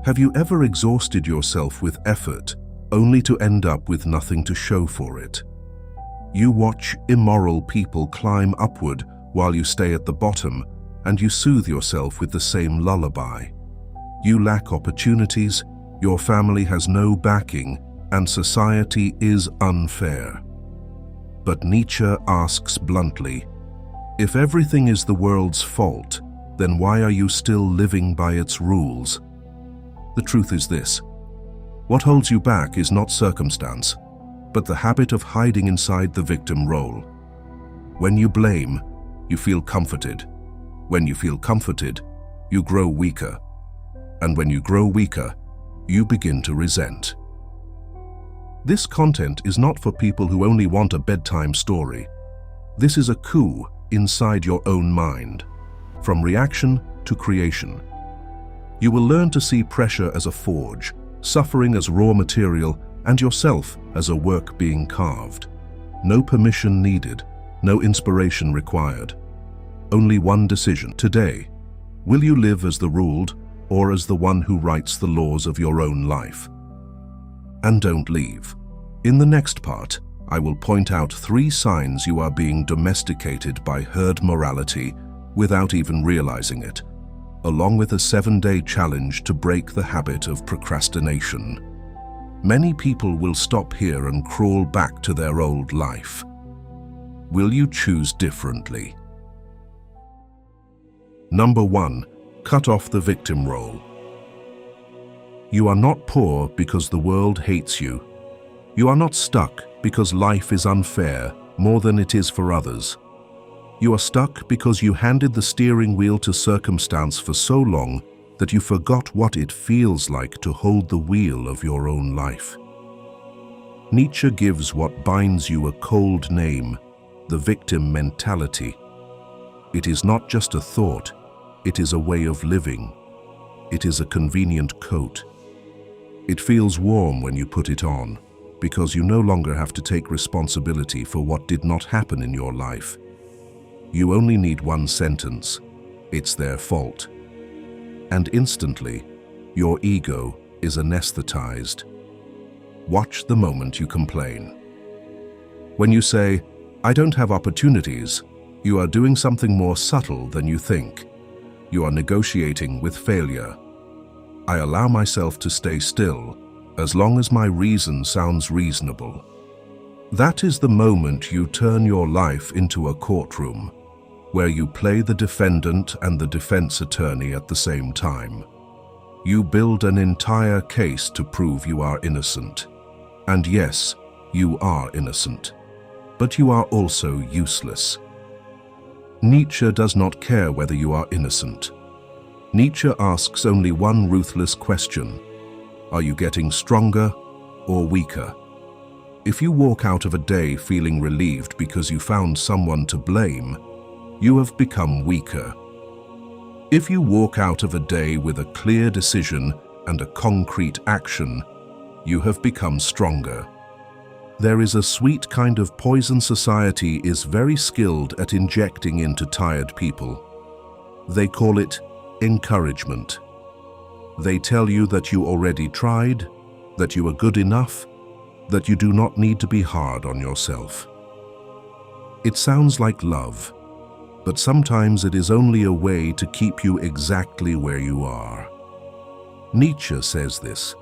Have you ever exhausted yourself with effort, only to end up with nothing to show for it? You watch immoral people climb upward while you stay at the bottom, and you soothe yourself with the same lullaby. You lack opportunities, your family has no backing, and society is unfair. But Nietzsche asks bluntly, if everything is the world's fault, then why are you still living by its rules? The truth is this: what holds you back is not circumstance, but the habit of hiding inside the victim role. When you blame, you feel comforted. When you feel comforted, you grow weaker. And when you grow weaker, you begin to resent. This content is not for people who only want a bedtime story. This is a coup inside your own mind, from reaction to creation. You will learn to see pressure as a forge, suffering as raw material, and yourself as a work being carved. No permission needed, no inspiration required. Only one decision. Today, will you live as the ruled or as the one who writes the laws of your own life? And don't leave. In the next part, I will point out 3 signs you are being domesticated by herd morality without even realizing it, along with a 7-day challenge to break the habit of procrastination. Many people will stop here and crawl back to their old life. Will you choose differently? Number 1. Cut off the victim role. You are not poor because the world hates you. You are not stuck because life is unfair more than it is for others. You are stuck because you handed the steering wheel to circumstance for so long that you forgot what it feels like to hold the wheel of your own life. Nietzsche gives what binds you a cold name: the victim mentality. It is not just a thought, it is a way of living. It is a convenient coat. It feels warm when you put it on, because you no longer have to take responsibility for what did not happen in your life. You only need one sentence: it's their fault. And instantly, your ego is anesthetized. Watch the moment you complain. When you say, "I don't have opportunities," you are doing something more subtle than you think. You are negotiating with failure. I allow myself to stay still as long as my reason sounds reasonable. That is the moment you turn your life into a courtroom, where you play the defendant and the defense attorney at the same time. You build an entire case to prove you are innocent. And yes, you are innocent. But you are also useless. Nietzsche does not care whether you are innocent. Nietzsche asks only one ruthless question: are you getting stronger or weaker? If you walk out of a day feeling relieved because you found someone to blame, you have become weaker. If you walk out of a day with a clear decision and a concrete action, you have become stronger. There is a sweet kind of poison society is very skilled at injecting into tired people. They call it encouragement. They tell you that you already tried, that you are good enough, that you do not need to be hard on yourself. It sounds like love, but sometimes it is only a way to keep you exactly where you are. Nietzsche says this: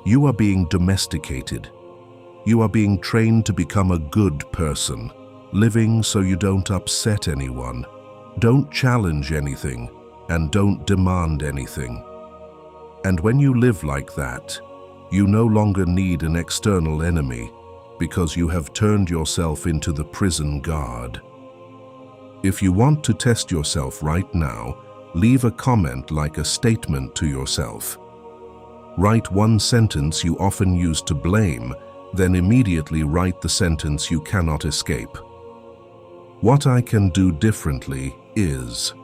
you are being domesticated. You are being trained to become a good person, living so you don't upset anyone, don't challenge anything, and don't demand anything. And when you live like that, you no longer need an external enemy, because you have turned yourself into the prison guard. If you want to test yourself right now, leave a comment like a statement to yourself. Write one sentence you often use to blame, then immediately write the sentence you cannot escape. What I can do differently is.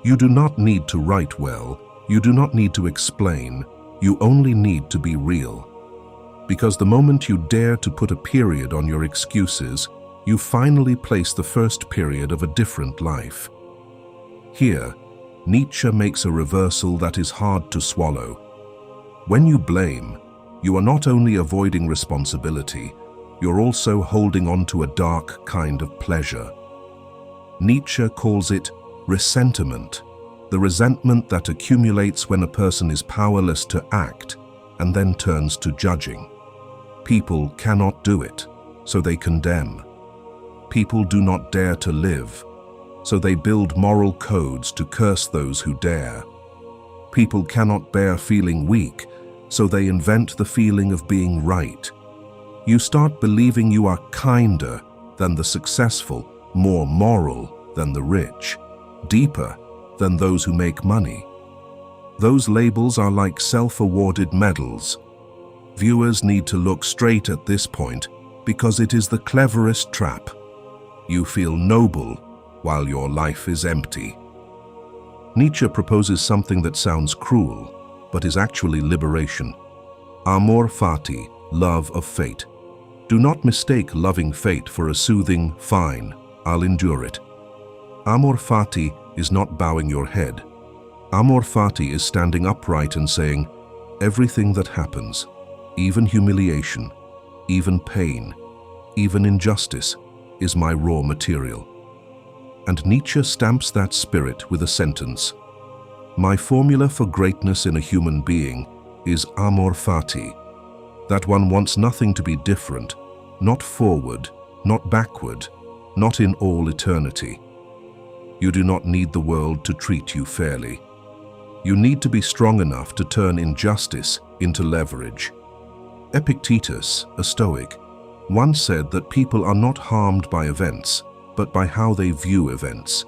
You do not need to write well, you do not need to explain, you only need to be real. Because the moment you dare to put a period on your excuses, you finally place the first period of a different life. Here, Nietzsche makes a reversal that is hard to swallow. When you blame, you are not only avoiding responsibility, you're also holding on to a dark kind of pleasure. Nietzsche calls it ressentiment, the resentment that accumulates when a person is powerless to act and then turns to judging. People cannot do it, so they condemn. People do not dare to live, so they build moral codes to curse those who dare. People cannot bear feeling weak, so they invent the feeling of being right. You start believing you are kinder than the successful, more moral than the rich, deeper than those who make money. Those labels are like self-awarded medals. Viewers need to look straight at this point because it is the cleverest trap. You feel noble while your life is empty. Nietzsche proposes something that sounds cruel, but is actually liberation. Amor fati, love of fate. Do not mistake loving fate for a soothing, fine, I'll endure it. Amor fati is not bowing your head. Amor fati is standing upright and saying, everything that happens, even humiliation, even pain, even injustice, is my raw material. And Nietzsche stamps that spirit with a sentence. My formula for greatness in a human being is amor fati, that one wants nothing to be different, not forward, not backward, not in all eternity. You do not need the world to treat you fairly. You need to be strong enough to turn injustice into leverage. Epictetus, a Stoic, once said that people are not harmed by events, but by how they view events.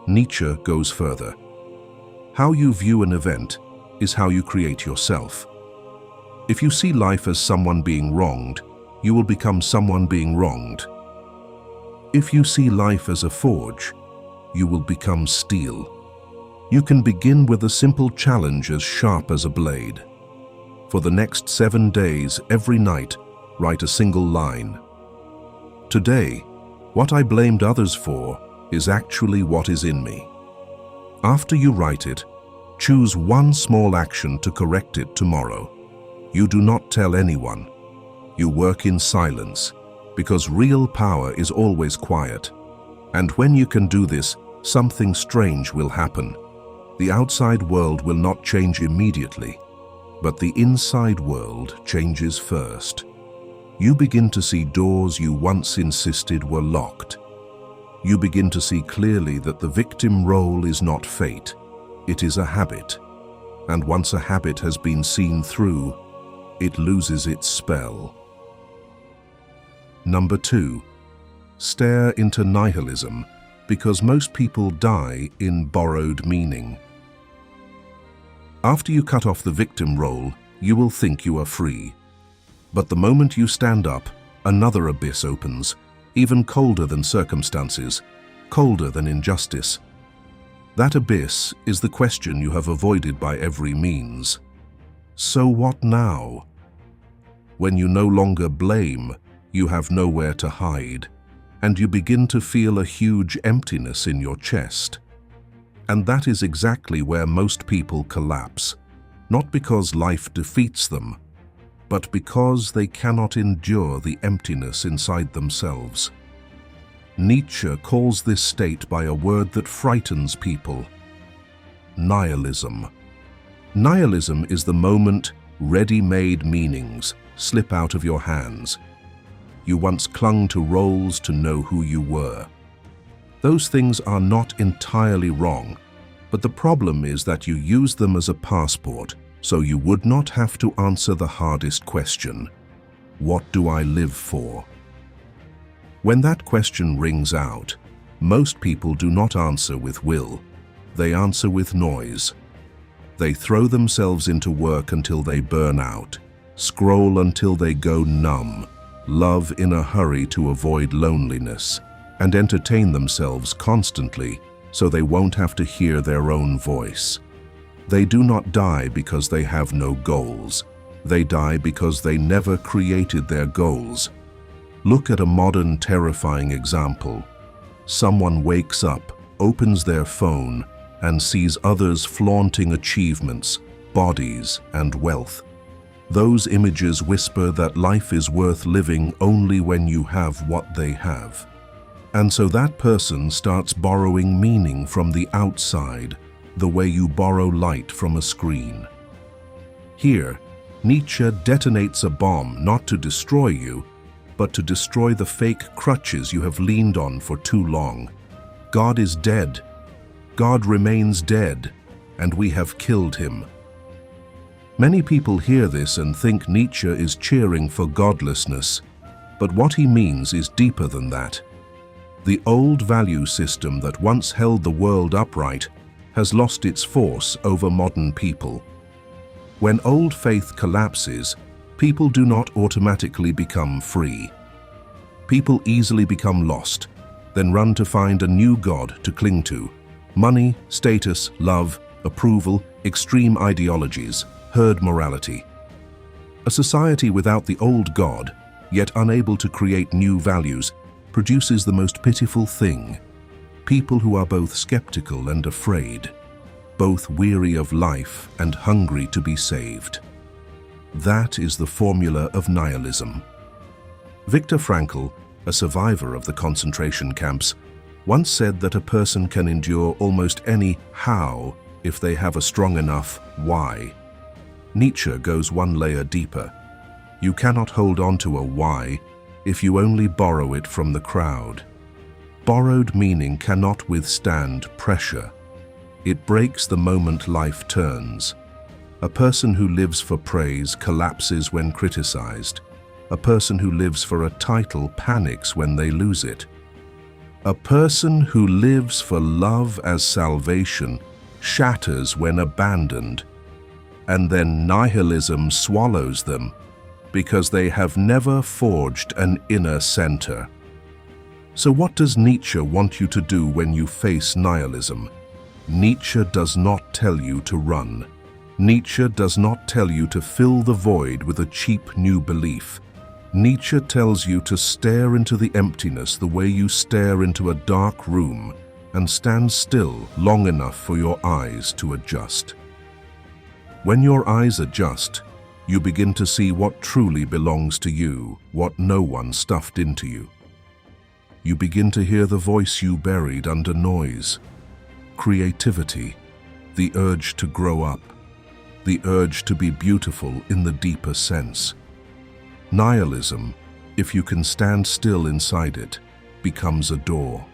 Nietzsche goes further. How you view an event is how you create yourself. If you see life as someone being wronged, you will become someone being wronged. If you see life as a forge, you will become steel. You can begin with a simple challenge as sharp as a blade. For the next 7 days, every night, write a single line. Today, what I blamed others for is actually what is in me. After you write it, choose one small action to correct it tomorrow. You do not tell anyone. You work in silence, because real power is always quiet. And when you can do this, something strange will happen. The outside world will not change immediately, but the inside world changes first. You begin to see doors you once insisted were locked. You begin to see clearly that the victim role is not fate, it is a habit. And once a habit has been seen through, it loses its spell. Number 2. Stare into nihilism, because most people die in borrowed meaning. After you cut off the victim role, you will think you are free. But the moment you stand up, another abyss opens, even colder than circumstances, colder than injustice. That abyss is the question you have avoided by every means. So what now? When you no longer blame, you have nowhere to hide, and you begin to feel a huge emptiness in your chest. And that is exactly where most people collapse, not because life defeats them, but because they cannot endure the emptiness inside themselves. Nietzsche calls this state by a word that frightens people: nihilism. Nihilism is the moment ready-made meanings slip out of your hands. You once clung to roles to know who you were. Those things are not entirely wrong, but the problem is that you use them as a passport, so you would not have to answer the hardest question: what do I live for? When that question rings out, most people do not answer with will. They answer with noise. They throw themselves into work until they burn out, scroll until they go numb, love in a hurry to avoid loneliness, and entertain themselves constantly so they won't have to hear their own voice. They do not die because they have no goals. They die because they never created their goals. Look at a modern terrifying example. Someone wakes up, opens their phone, and sees others flaunting achievements, bodies, and wealth. Those images whisper that life is worth living only when you have what they have. And so that person starts borrowing meaning from the outside, the way you borrow light from a screen. Here, Nietzsche detonates a bomb not to destroy you, but to destroy the fake crutches you have leaned on for too long. God is dead. God remains dead, and we have killed him. Many people hear this and think Nietzsche is cheering for godlessness, but what he means is deeper than that. The old value system that once held the world upright has lost its force over modern people. When old faith collapses, people do not automatically become free. People easily become lost, then run to find a new god to cling to. Money, status, love, approval, extreme ideologies, herd morality. A society without the old god, yet unable to create new values, produces the most pitiful thing: people who are both skeptical and afraid, both weary of life and hungry to be saved. That is the formula of nihilism. Viktor Frankl, a survivor of the concentration camps, once said that a person can endure almost any how if they have a strong enough why. Nietzsche goes one layer deeper. You cannot hold on to a why if you only borrow it from the crowd. Borrowed meaning cannot withstand pressure. It breaks the moment life turns. A person who lives for praise collapses when criticized. A person who lives for a title panics when they lose it. A person who lives for love as salvation shatters when abandoned. And then nihilism swallows them because they have never forged an inner center. So what does Nietzsche want you to do when you face nihilism? Nietzsche does not tell you to run. Nietzsche does not tell you to fill the void with a cheap new belief. Nietzsche tells you to stare into the emptiness the way you stare into a dark room and stand still long enough for your eyes to adjust. When your eyes adjust, you begin to see what truly belongs to you, what no one stuffed into you. You begin to hear the voice you buried under noise. Creativity, the urge to grow up, the urge to be beautiful in the deeper sense. Nihilism, if you can stand still inside it, becomes a door.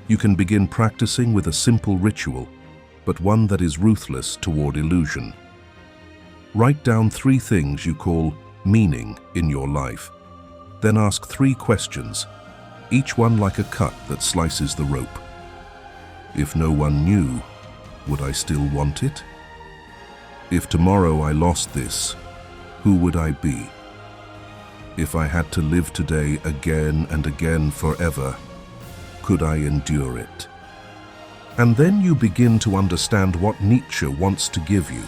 You can begin practicing with a simple ritual, but one that is ruthless toward illusion. Write down 3 things you call meaning in your life. Then ask 3 questions, each one like a cut that slices the rope. If no one knew, would I still want it? If tomorrow I lost this, who would I be? If I had to live today again and again forever, could I endure it? And then you begin to understand what Nietzsche wants to give you.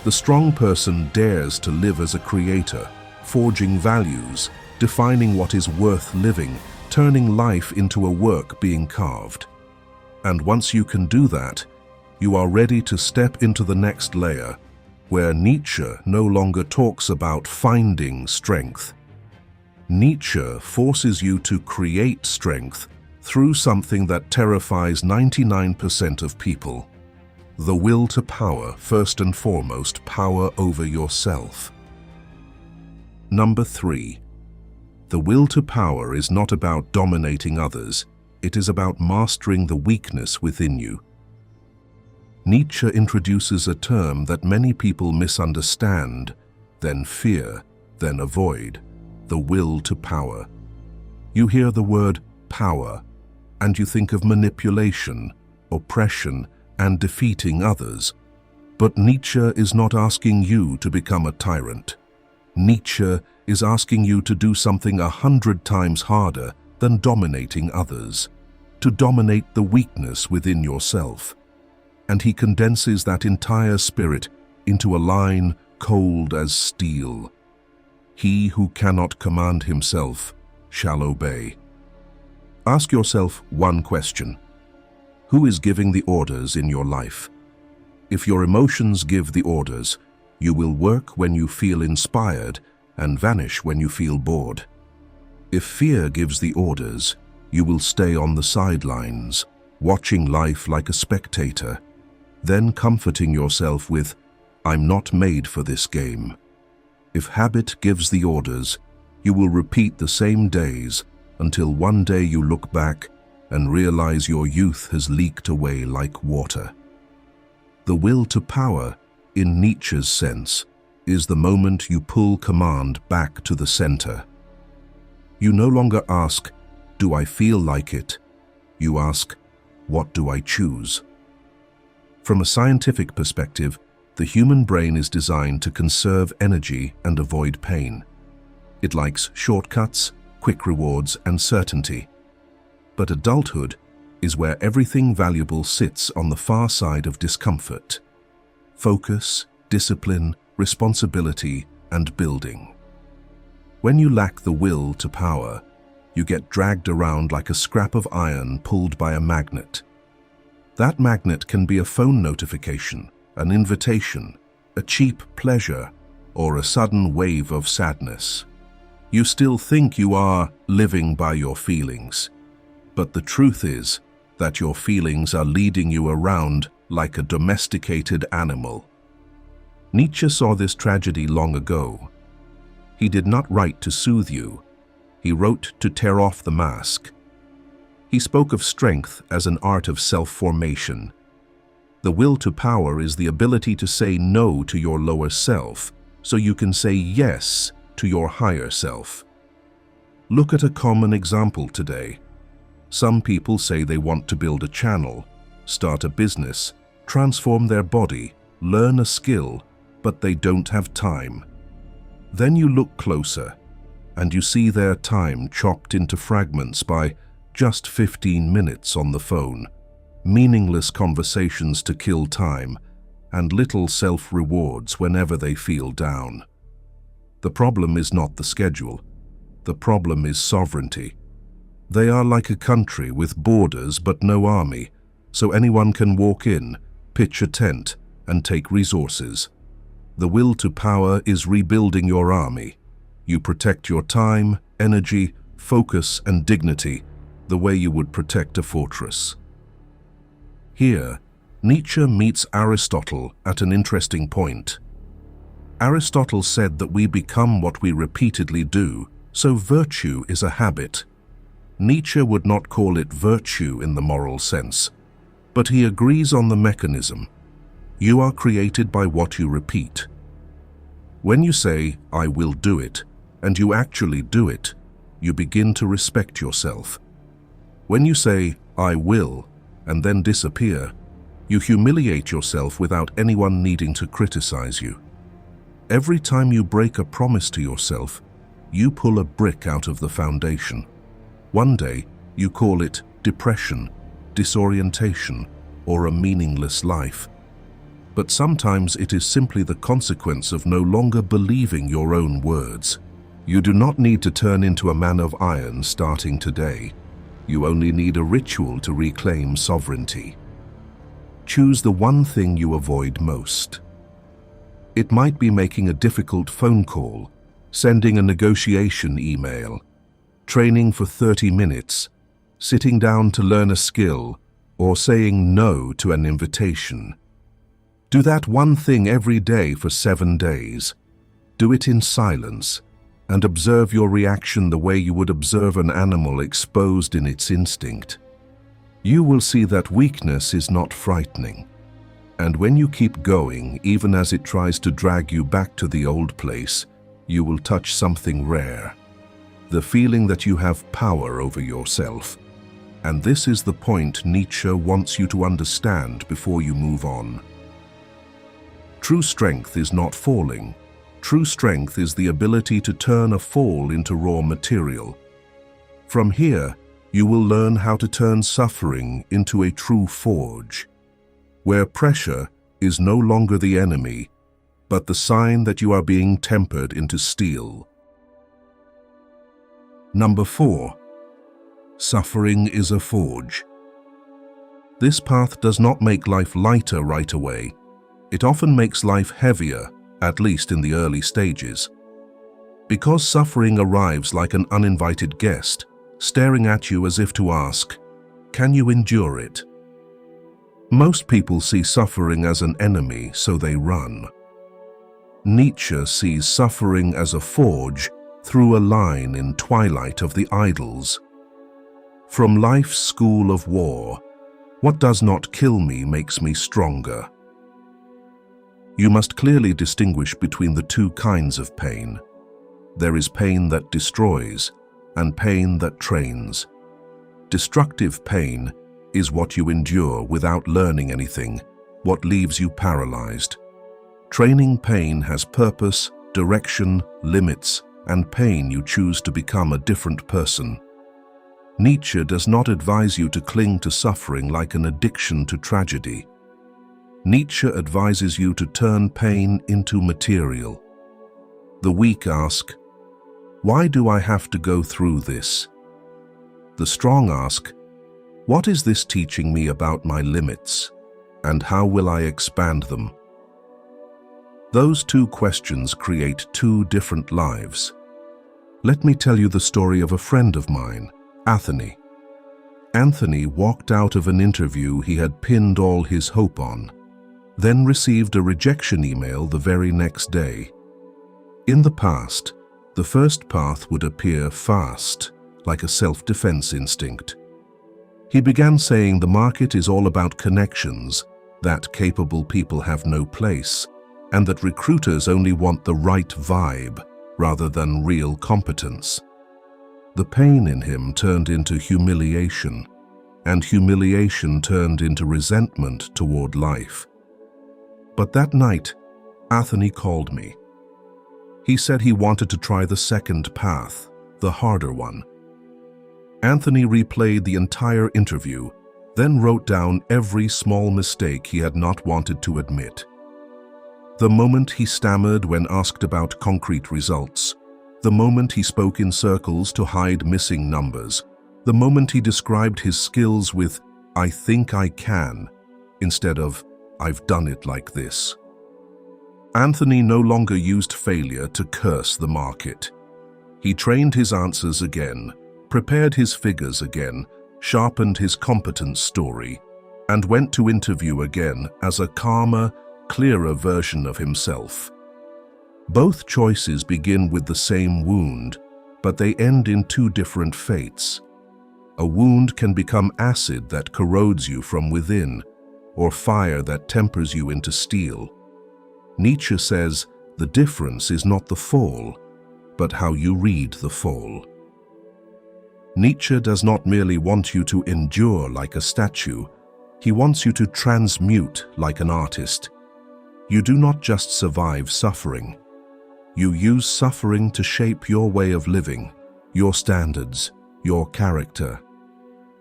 The strong person dares to live as a creator, forging values, defining what is worth living, turning life into a work being carved. And once you can do that, you are ready to step into the next layer, where Nietzsche no longer talks about finding strength. Nietzsche forces you to create strength through something that terrifies 99% of people: the will to power, first and foremost, power over yourself. Number 3. The will to power is not about dominating others. It is about mastering the weakness within you. Nietzsche introduces a term that many people misunderstand, then fear, then avoid: the will to power. You hear the word power, and you think of manipulation, oppression, and defeating others. But Nietzsche is not asking you to become a tyrant. Nietzsche is asking you to do something 100 times harder than dominating others, to dominate the weakness within yourself. And he condenses that entire spirit into a line cold as steel: he who cannot command himself shall obey. Ask yourself one question: who is giving the orders in your life? If your emotions give the orders, you will work when you feel inspired and vanish when you feel bored. If fear gives the orders, you will stay on the sidelines, watching life like a spectator, then comforting yourself with, "I'm not made for this game." If habit gives the orders, you will repeat the same days until one day you look back and realize your youth has leaked away like water. The will to power, in Nietzsche's sense, is the moment you pull command back to the center. You no longer ask, "Do I feel like it?" You ask, "What do I choose?" From a scientific perspective, the human brain is designed to conserve energy and avoid pain. It likes shortcuts, quick rewards, and certainty. But adulthood is where everything valuable sits on the far side of discomfort. Focus, discipline, responsibility, and building. When you lack the will to power, you get dragged around like a scrap of iron pulled by a magnet. That magnet can be a phone notification, an invitation, a cheap pleasure, or a sudden wave of sadness. You still think you are living by your feelings, but the truth is that your feelings are leading you around like a domesticated animal. Nietzsche saw this tragedy long ago. He did not write to soothe you. He wrote to tear off the mask. He spoke of strength as an art of self-formation. The will to power is the ability to say no to your lower self so you can say yes to your higher self. Look at a common example today. Some people say they want to build a channel, start a business, transform their body, learn a skill, but they don't have time. Then you look closer, and you see their time chopped into fragments by just 15 minutes on the phone, meaningless conversations to kill time, and little self-rewards whenever they feel down. The problem is not the schedule. The problem is sovereignty. They are like a country with borders but no army, so anyone can walk in, pitch a tent, and take resources. The will to power is rebuilding your army. You protect your time, energy, focus, and dignity the way you would protect a fortress. Here, Nietzsche meets Aristotle at an interesting point. Aristotle said that we become what we repeatedly do, so virtue is a habit. Nietzsche would not call it virtue in the moral sense, but he agrees on the mechanism. You are created by what you repeat. When you say, "I will do it," and you actually do it, you begin to respect yourself. When you say, "I will," and then disappear, you humiliate yourself without anyone needing to criticize you. Every time you break a promise to yourself, you pull a brick out of the foundation. One day, you call it depression, disorientation, or a meaningless life. But sometimes it is simply the consequence of no longer believing your own words. You do not need to turn into a man of iron starting today. You only need a ritual to reclaim sovereignty. Choose the one thing you avoid most. It might be making a difficult phone call, sending a negotiation email, training for 30 minutes, sitting down to learn a skill, or saying no to an invitation. Do that one thing every day for 7 days. Do it in silence, and observe your reaction the way you would observe an animal exposed in its instinct. You will see that weakness is not frightening. And when you keep going, even as it tries to drag you back to the old place, you will touch something rare. The feeling that you have power over yourself. And this is the point Nietzsche wants you to understand before you move on. True strength is not falling. True strength is the ability to turn a fall into raw material. From here, you will learn how to turn suffering into a true forge, where pressure is no longer the enemy, but the sign that you are being tempered into steel. Number 4. Suffering is a forge. This path does not make life lighter right away, It often makes life heavier, at least in the early stages. Because suffering arrives like an uninvited guest, staring at you as if to ask, "Can you endure it?" Most people see suffering as an enemy, so they run. Nietzsche sees suffering as a forge through a line in Twilight of the Idols. From life's school of war, what does not kill me makes me stronger. You must clearly distinguish between the two kinds of pain. There is pain that destroys and pain that trains. Destructive pain is what you endure without learning anything, what leaves you paralyzed. Training pain has purpose, direction, limits, and pain you choose to become a different person. Nietzsche does not advise you to cling to suffering like an addiction to tragedy. Nietzsche advises you to turn pain into material. The weak ask, "Why do I have to go through this?" The strong ask, "What is this teaching me about my limits, and how will I expand them?" Those two questions create two different lives. Let me tell you the story of a friend of mine, Anthony. Anthony walked out of an interview he had pinned all his hope on, then received a rejection email the very next day. In the past, the first path would appear fast, like a self-defense instinct. He began saying the market is all about connections, that capable people have no place, and that recruiters only want the right vibe rather than real competence. The pain in him turned into humiliation, and humiliation turned into resentment toward life. But that night, Anthony called me. He said he wanted to try the second path, the harder one. Anthony replayed the entire interview, then wrote down every small mistake he had not wanted to admit. The moment he stammered when asked about concrete results, the moment he spoke in circles to hide missing numbers, the moment he described his skills with, "I think I can," instead of, "I've done it like this." Anthony no longer used failure to curse the market. He trained his answers again, prepared his figures again, sharpened his competence story, and went to interview again as a calmer, clearer version of himself. Both choices begin with the same wound, but they end in two different fates. A wound can become acid that corrodes you from within, or fire that tempers you into steel. Nietzsche says the difference is not the fall, but how you read the fall. Nietzsche does not merely want you to endure like a statue, he wants you to transmute like an artist. You do not just survive suffering. You use suffering to shape your way of living, your standards, your character.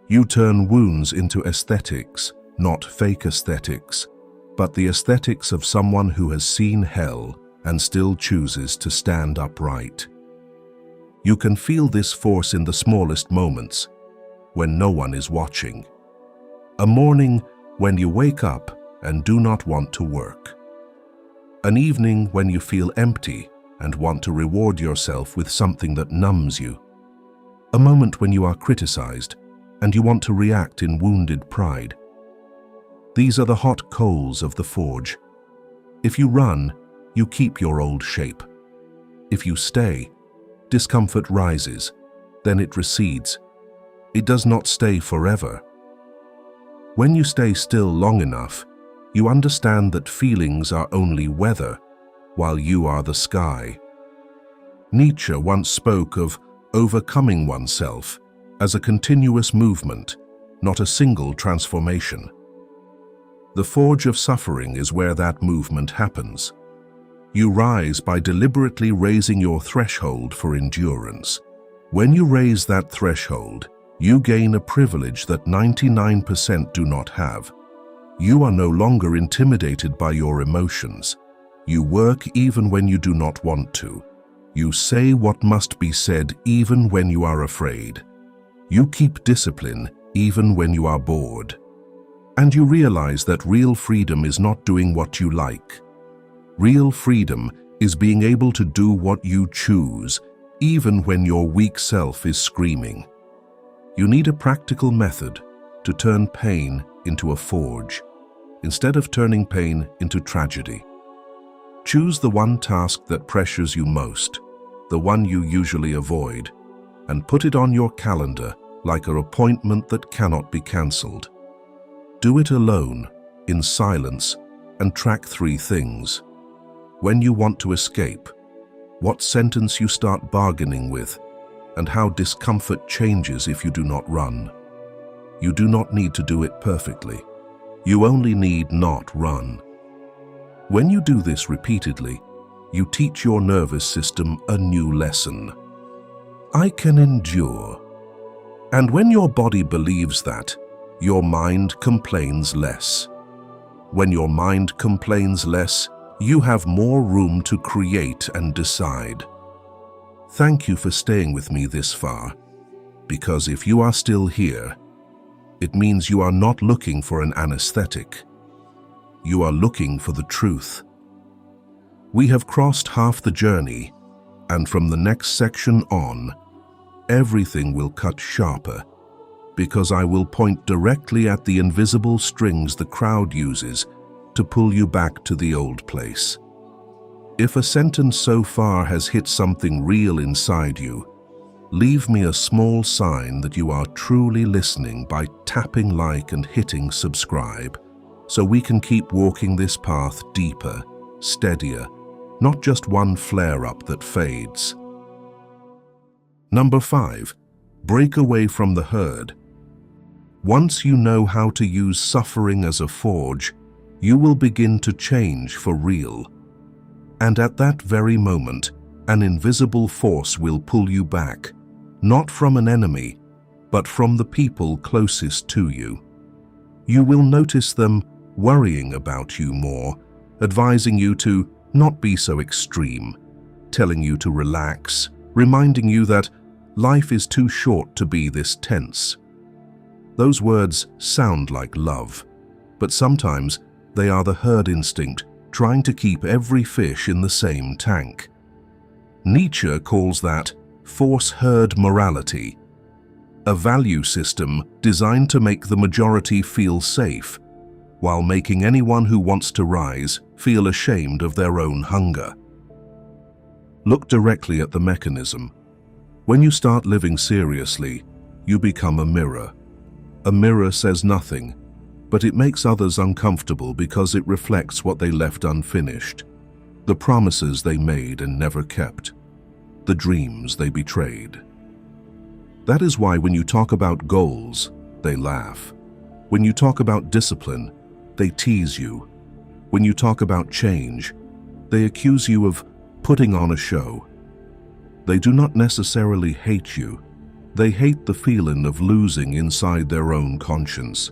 You turn wounds into aesthetics, not fake aesthetics, but the aesthetics of someone who has seen hell and still chooses to stand upright. You can feel this force in the smallest moments, when no one is watching. A morning when you wake up and do not want to work. An evening when you feel empty and want to reward yourself with something that numbs you. A moment when you are criticized and you want to react in wounded pride. These are the hot coals of the forge. If you run, you keep your old shape. If you stay, discomfort rises, then it recedes. It does not stay forever. When you stay still long enough, you understand that feelings are only weather, while you are the sky. Nietzsche once spoke of overcoming oneself as a continuous movement, not a single transformation. The forge of suffering is where that movement happens. You rise by deliberately raising your threshold for endurance. When you raise that threshold, you gain a privilege that 99% do not have. You are no longer intimidated by your emotions. You work even when you do not want to. You say what must be said even when you are afraid. You keep discipline even when you are bored. And you realize that real freedom is not doing what you like. Real freedom is being able to do what you choose, even when your weak self is screaming. You need a practical method to turn pain into a forge, instead of turning pain into tragedy. Choose the one task that pressures you most, the one you usually avoid, and put it on your calendar like an appointment that cannot be cancelled. Do it alone, in silence, and track 3 things. When you want to escape, what sentence you start bargaining with, and how discomfort changes if you do not run. You do not need to do it perfectly. You only need not run. When you do this repeatedly, you teach your nervous system a new lesson. I can endure. And when your body believes that, your mind complains less. When your mind complains less, you have more room to create and decide. Thank you for staying with me this far, because if you are still here, it means you are not looking for an anesthetic. You are looking for the truth. We have crossed half the journey, and from the next section on, everything will cut sharper, because I will point directly at the invisible strings the crowd uses to pull you back to the old place. If a sentence so far has hit something real inside you, leave me a small sign that you are truly listening by tapping like and hitting subscribe, so we can keep walking this path deeper, steadier, not just one flare-up that fades. Number 5, break away from the herd. Once you know how to use suffering as a forge, you will begin to change for real. And at that very moment, an invisible force will pull you back, not from an enemy, but from the people closest to you. You will notice them worrying about you more, advising you to not be so extreme, telling you to relax, reminding you that life is too short to be this tense. Those words sound like love, but sometimes they are the herd instinct trying to keep every fish in the same tank. Nietzsche calls that force herd morality, a value system designed to make the majority feel safe, while making anyone who wants to rise feel ashamed of their own hunger. Look directly at the mechanism. When you start living seriously, you become a mirror. A mirror says nothing, but it makes others uncomfortable because it reflects what they left unfinished, the promises they made and never kept, the dreams they betrayed. That is why when you talk about goals, they laugh. When you talk about discipline, they tease you. When you talk about change, they accuse you of putting on a show. They do not necessarily hate you. They hate the feeling of losing inside their own conscience.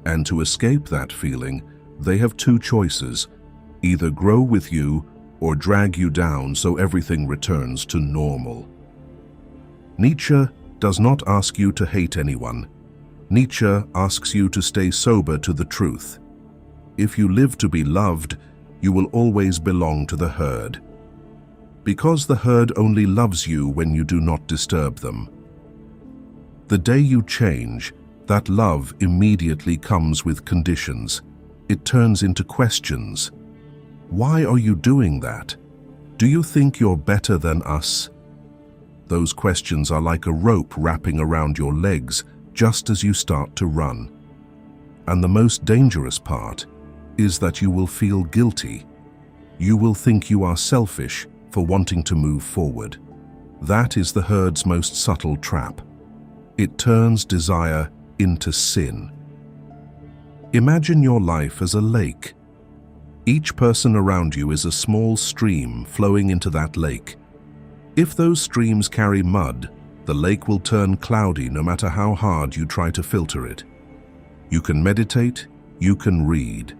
And to escape that feeling, they have 2 choices: either grow with you or drag you down so everything returns to normal. Nietzsche does not ask you to hate anyone. Nietzsche asks you to stay sober to the truth. If you live to be loved, you will always belong to the herd. Because the herd only loves you when you do not disturb them. The day you change, that love immediately comes with conditions. It turns into questions. Why are you doing that? Do you think you're better than us? Those questions are like a rope wrapping around your legs just as you start to run. And the most dangerous part is that you will feel guilty. You will think you are selfish for wanting to move forward. That is the herd's most subtle trap. It turns desire into sin. Imagine your life as a lake. Each person around you is a small stream flowing into that lake. If those streams carry mud, the lake will turn cloudy no matter how hard you try to filter it. You can meditate, you can read.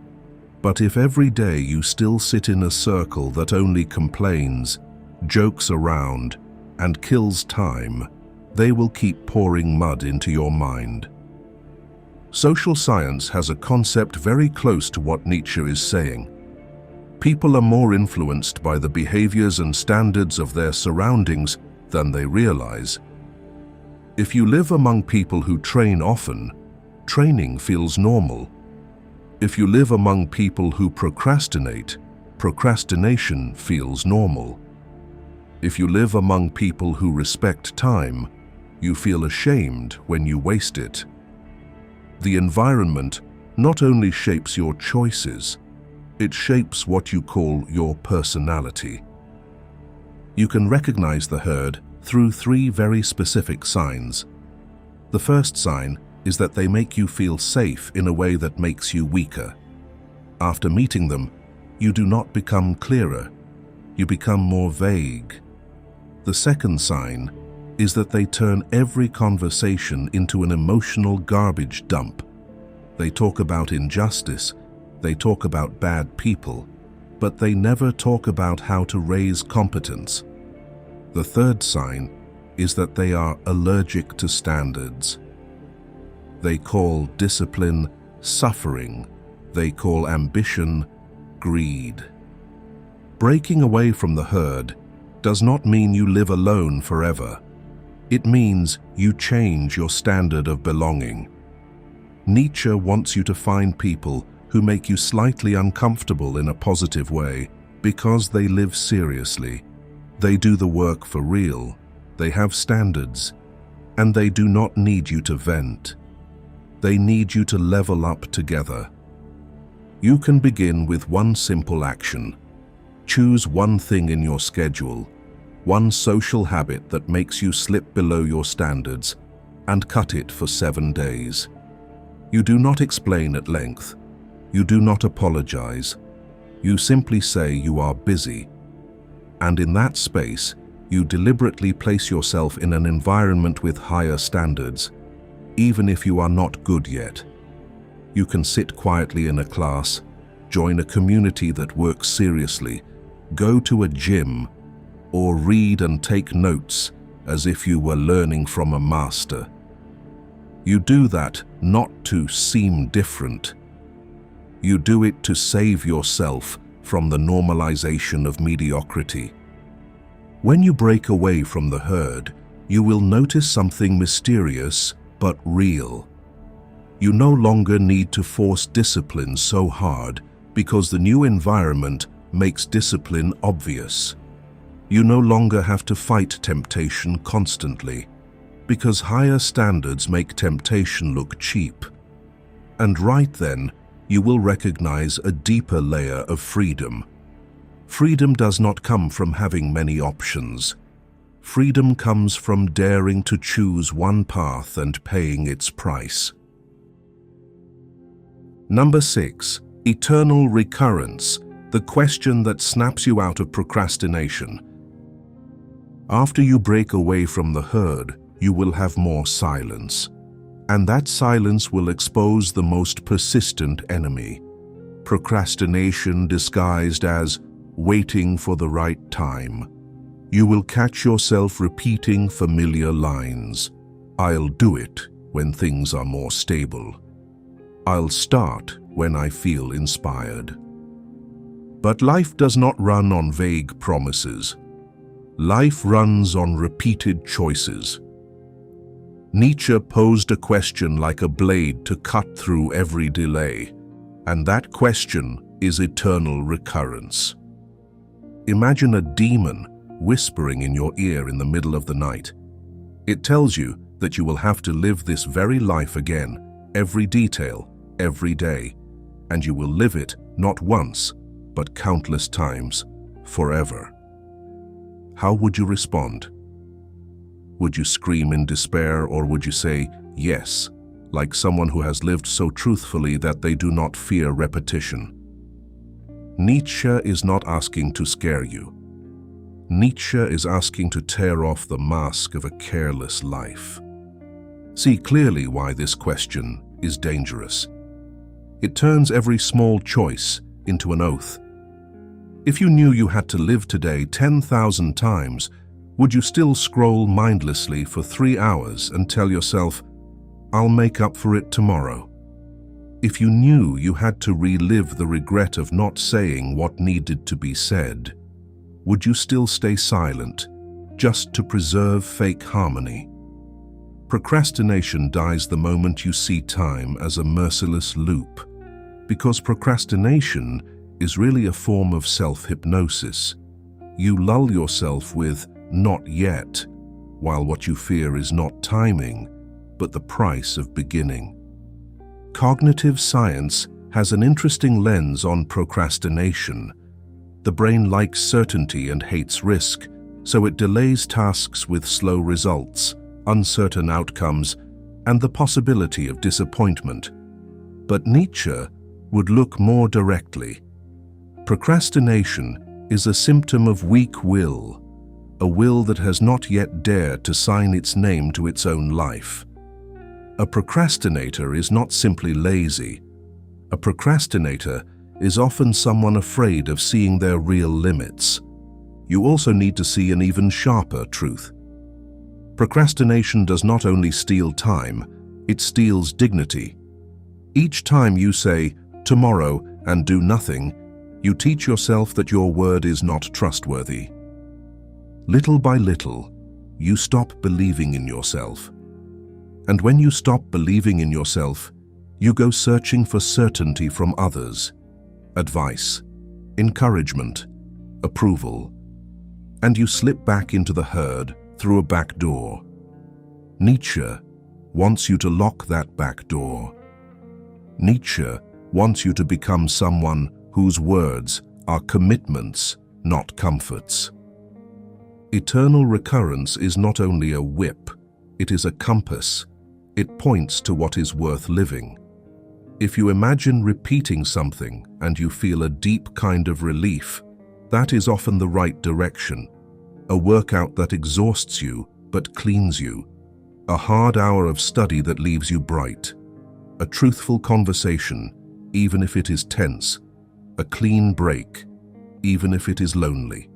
But if every day you still sit in a circle that only complains, jokes around, and kills time, they will keep pouring mud into your mind. Social science has a concept very close to what Nietzsche is saying. People are more influenced by the behaviors and standards of their surroundings than they realize. If you live among people who train often, training feels normal. If you live among people who procrastinate, procrastination feels normal. If you live among people who respect time, you feel ashamed when you waste it. The environment not only shapes your choices, it shapes what you call your personality. You can recognize the herd through 3 very specific signs. The first sign is that they make you feel safe in a way that makes you weaker. After meeting them, you do not become clearer, you become more vague. The second sign is that they turn every conversation into an emotional garbage dump. They talk about injustice, they talk about bad people, but they never talk about how to raise competence. The third sign is that they are allergic to standards. They call discipline suffering. They call ambition greed. Breaking away from the herd does not mean you live alone forever. It means you change your standard of belonging. Nietzsche wants you to find people who make you slightly uncomfortable in a positive way because they live seriously. They do the work for real. They have standards, and they do not need you to vent. They need you to level up together. You can begin with one simple action. Choose one thing in your schedule, one social habit that makes you slip below your standards, and cut it for 7 days. You do not explain at length. You do not apologize. You simply say you are busy. And in that space, you deliberately place yourself in an environment with higher standards, even if you are not good yet. You can sit quietly in a class, join a community that works seriously, go to a gym, or read and take notes as if you were learning from a master. You do that not to seem different. You do it to save yourself from the normalization of mediocrity. When you break away from the herd, you will notice something mysterious but real. You no longer need to force discipline so hard because the new environment makes discipline obvious. You no longer have to fight temptation constantly because higher standards make temptation look cheap. And right then, you will recognize a deeper layer of freedom. Freedom does not come from having many options. Freedom comes from daring to choose one path and paying its price. Number 6. Eternal recurrence, the question that snaps you out of procrastination. After you break away from the herd, you will have more silence. And that silence will expose the most persistent enemy. Procrastination disguised as waiting for the right time. You will catch yourself repeating familiar lines. I'll do it when things are more stable. I'll start when I feel inspired. But life does not run on vague promises. Life runs on repeated choices. Nietzsche posed a question like a blade to cut through every delay, and that question is eternal recurrence. Imagine a demon whispering in your ear in the middle of the night. It tells you that you will have to live this very life again, every detail, every day, and you will live it not once, but countless times, forever. How would you respond? Would you scream in despair, or would you say yes, like someone who has lived so truthfully that they do not fear repetition? Nietzsche is not asking to scare you. Nietzsche is asking to tear off the mask of a careless life. See clearly why this question is dangerous. It turns every small choice into an oath. If you knew you had to live today 10,000 times, would you still scroll mindlessly for 3 hours and tell yourself, I'll make up for it tomorrow? If you knew you had to relive the regret of not saying what needed to be said, would you still stay silent, just to preserve fake harmony? Procrastination dies the moment you see time as a merciless loop, because procrastination is really a form of self-hypnosis. You lull yourself with "not yet," while what you fear is not timing, but the price of beginning. Cognitive science has an interesting lens on procrastination. The brain likes certainty and hates risk, so it delays tasks with slow results, uncertain outcomes, and the possibility of disappointment. But Nietzsche would look more directly. Procrastination is a symptom of weak will, a will that has not yet dared to sign its name to its own life. A procrastinator is not simply lazy. A procrastinator is often someone afraid of seeing their real limits. You also need to see an even sharper truth. Procrastination does not only steal time, it steals dignity. Each time you say, "tomorrow," and do nothing, you teach yourself that your word is not trustworthy. Little by little, you stop believing in yourself. And when you stop believing in yourself, you go searching for certainty from others, advice, encouragement, approval, and you slip back into the herd through a back door. Nietzsche wants you to lock that back door. Nietzsche wants you to become someone whose words are commitments, not comforts. Eternal recurrence is not only a whip, it is a compass. It points to what is worth living. If you imagine repeating something and you feel a deep kind of relief, that is often the right direction. A workout that exhausts you but cleans you. A hard hour of study that leaves you bright. A truthful conversation, even if it is tense. A clean break, even if it is lonely.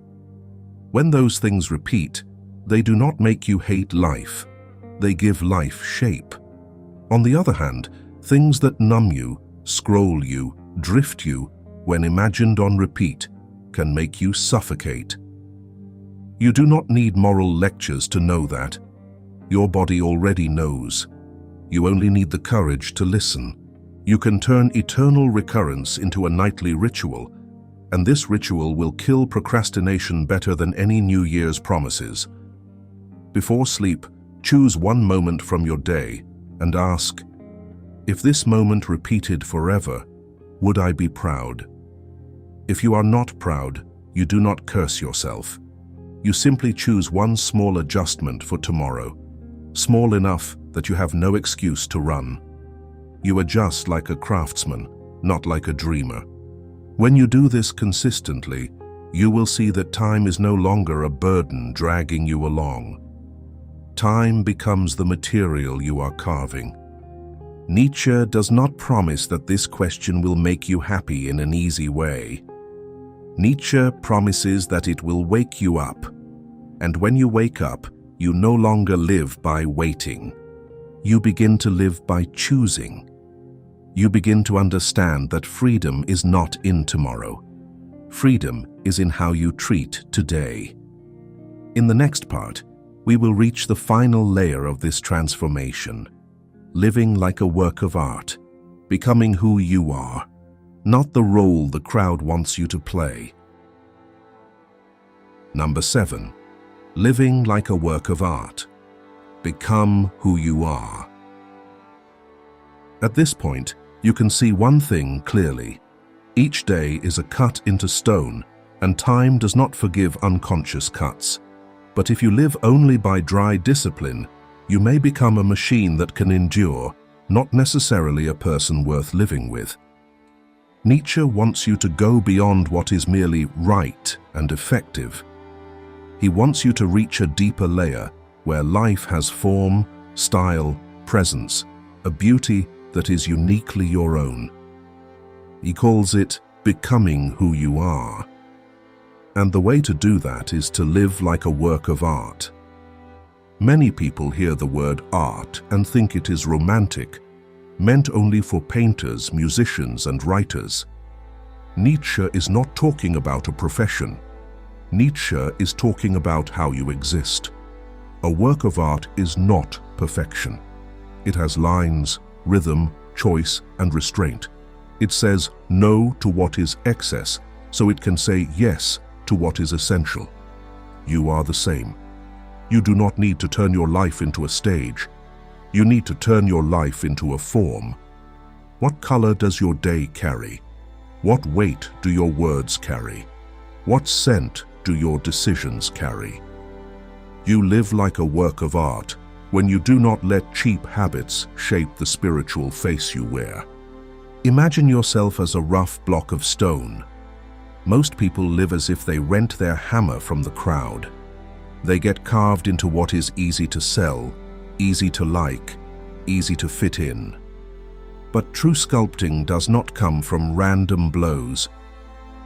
When those things repeat, they do not make you hate life. They give life shape. On the other hand, things that numb you, scroll you, drift you, when imagined on repeat, can make you suffocate. You do not need moral lectures to know that. Your body already knows. You only need the courage to listen. You can turn eternal recurrence into a nightly ritual, and this ritual will kill procrastination better than any New Year's promises. Before sleep, choose one moment from your day and ask, if this moment repeated forever, would I be proud? If you are not proud, you do not curse yourself. You simply choose one small adjustment for tomorrow, small enough that you have no excuse to run. You adjust like a craftsman, not like a dreamer. When you do this consistently, you will see that time is no longer a burden dragging you along. Time becomes the material you are carving. Nietzsche does not promise that this question will make you happy in an easy way. Nietzsche promises that it will wake you up. And when you wake up, you no longer live by waiting. You begin to live by choosing. You begin to understand that freedom is not in tomorrow. Freedom is in how you treat today. In the next part, we will reach the final layer of this transformation, living like a work of art, becoming who you are, not the role the crowd wants you to play. Number 7, living like a work of art. Become who you are. At this point, you can see one thing clearly. Each day is a cut into stone, and time does not forgive unconscious cuts. But if you live only by dry discipline, you may become a machine that can endure, not necessarily a person worth living with. Nietzsche wants you to go beyond what is merely right and effective. He wants you to reach a deeper layer where life has form, style, presence, a beauty that is uniquely your own. He calls it becoming who you are. And the way to do that is to live like a work of art. Many people hear the word art and think it is romantic, meant only for painters, musicians, and writers. Nietzsche is not talking about a profession. Nietzsche is talking about how you exist. A work of art is not perfection. It has lines, rhythm, choice, and restraint. It says no to what is excess, so it can say yes to what is essential. You are the same. You do not need to turn your life into a stage. You need to turn your life into a form. What color does your day carry? What weight do your words carry? What scent do your decisions carry? You live like a work of art when you do not let cheap habits shape the spiritual face you wear. Imagine yourself as a rough block of stone. Most people live as if they rent their hammer from the crowd. They get carved into what is easy to sell, easy to like, easy to fit in. But true sculpting does not come from random blows.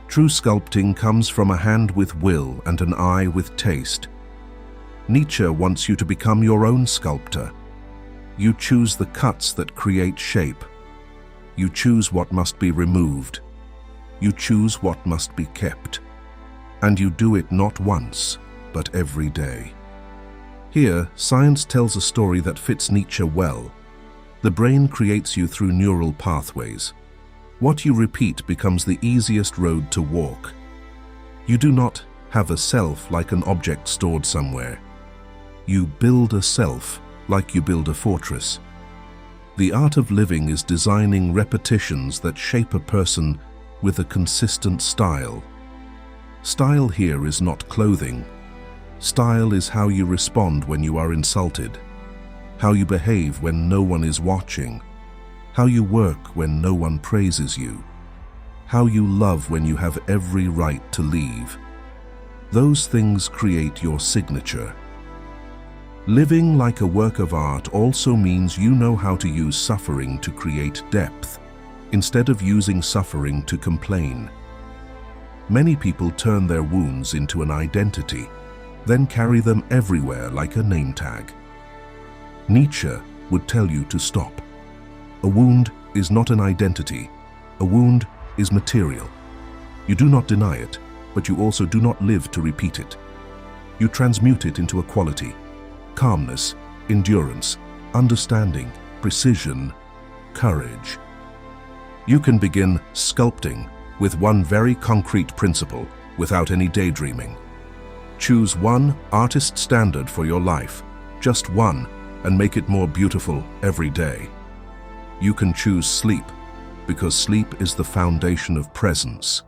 True sculpting comes from a hand with will and an eye with taste. Nietzsche wants you to become your own sculptor. You choose the cuts that create shape. You choose what must be removed. You choose what must be kept. And you do it not once, but every day. Here, science tells a story that fits Nietzsche well. The brain creates you through neural pathways. What you repeat becomes the easiest road to walk. You do not have a self like an object stored somewhere. You build a self like you build a fortress. The art of living is designing repetitions that shape a person with a consistent style. Style here is not clothing. Style is how you respond when you are insulted, how you behave when no one is watching, how you work when no one praises you, how you love when you have every right to leave. Those things create your signature. Living like a work of art also means you know how to use suffering to create depth, instead of using suffering to complain. Many people turn their wounds into an identity, then carry them everywhere like a name tag. Nietzsche would tell you to stop. A wound is not an identity. A wound is material. You do not deny it, but you also do not live to repeat it. You transmute it into a quality: calmness, endurance, understanding, precision, courage. You can begin sculpting with one very concrete principle without any daydreaming. Choose one artist standard for your life, just one, and make it more beautiful every day. You can choose sleep, because sleep is the foundation of presence.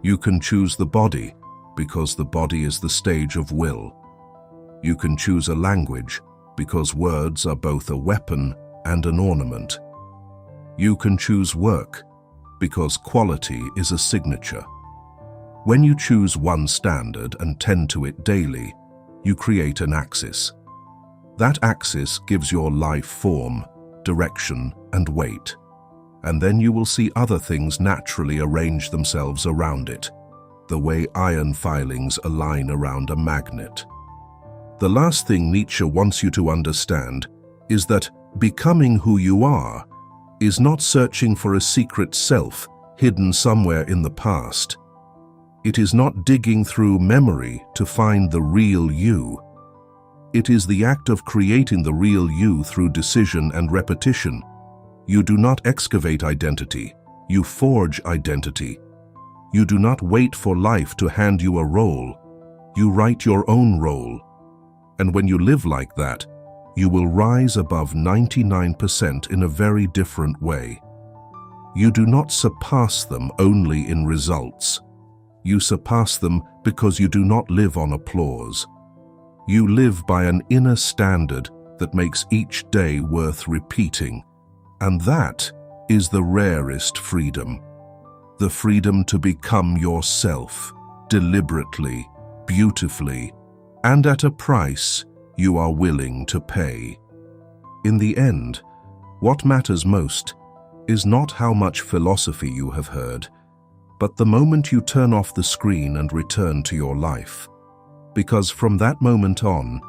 You can choose the body, because the body is the stage of will. You can choose a language, because words are both a weapon and an ornament. You can choose work, because quality is a signature. When you choose one standard and tend to it daily, you create an axis. That axis gives your life form, direction, and weight. And then you will see other things naturally arrange themselves around it, the way iron filings align around a magnet. The last thing Nietzsche wants you to understand is that becoming who you are is not searching for a secret self hidden somewhere in the past. It is not digging through memory to find the real you. It is the act of creating the real you through decision and repetition. You do not excavate identity, you forge identity. You do not wait for life to hand you a role, you write your own role. And when you live like that, you will rise above 99% in a very different way. You do not surpass them only in results. You surpass them because you do not live on applause. You live by an inner standard that makes each day worth repeating. And that is the rarest freedom. The freedom to become yourself, deliberately, beautifully, and at a price you are willing to pay. In the end, what matters most is not how much philosophy you have heard, but the moment you turn off the screen and return to your life. Because from that moment on,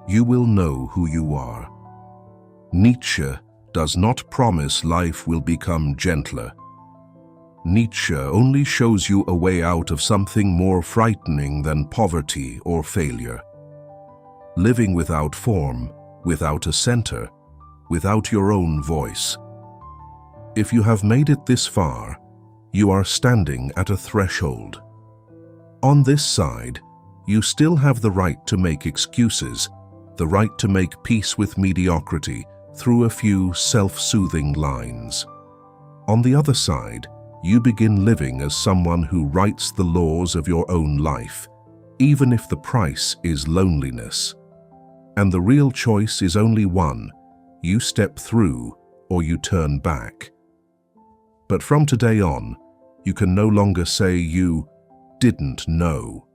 you will know who you are. Nietzsche does not promise life will become gentler. Nietzsche only shows you a way out of something more frightening than poverty or failure. Living without form, without a center, without your own voice. If you have made it this far, you are standing at a threshold. On this side, you still have the right to make excuses, the right to make peace with mediocrity through a few self-soothing lines. On the other side, you begin living as someone who writes the laws of your own life, even if the price is loneliness. And the real choice is only one: you step through or you turn back. But from today on, you can no longer say you didn't know.